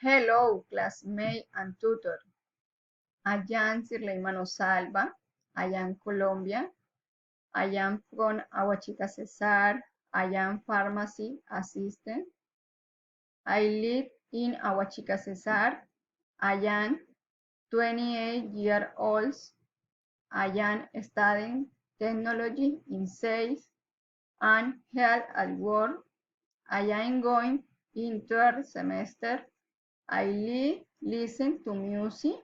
Hello, classmate and tutor. I am Sirley Manosalva. I am Colombian. I am from Aguachica Cesar. I am pharmacy assistant. I live in Aguachica Cesar. I am 28 years old. I am studying technology in sales and health at work. I am going in third semester. I listen to music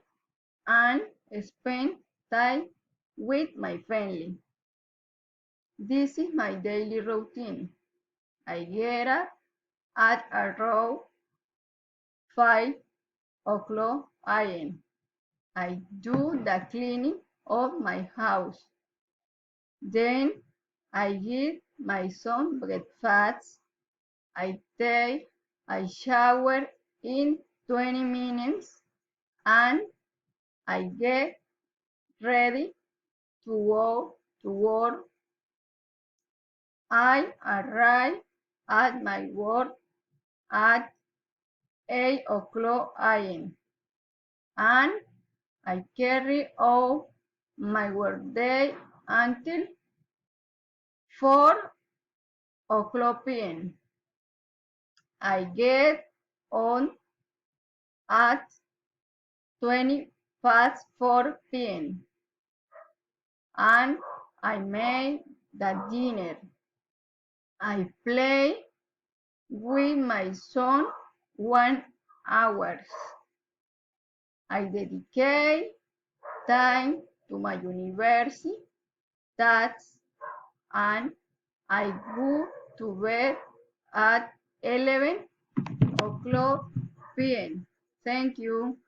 and spend time with my family. This is my daily routine. I get up at around 5 o'clock a.m. I do the cleaning of my house. Then I give my son breakfast. I take a shower in 20 minutes and I get ready to go to work. I arrive at my work at 8 o'clock a.m. and I carry out my workday until 4 o'clock p.m. I get on at 20 past 4 p.m. and I make the dinner. I play with my son 1 hour. I dedicate time to my university tasks and I go to bed at 11 o'clock p.m. Thank you.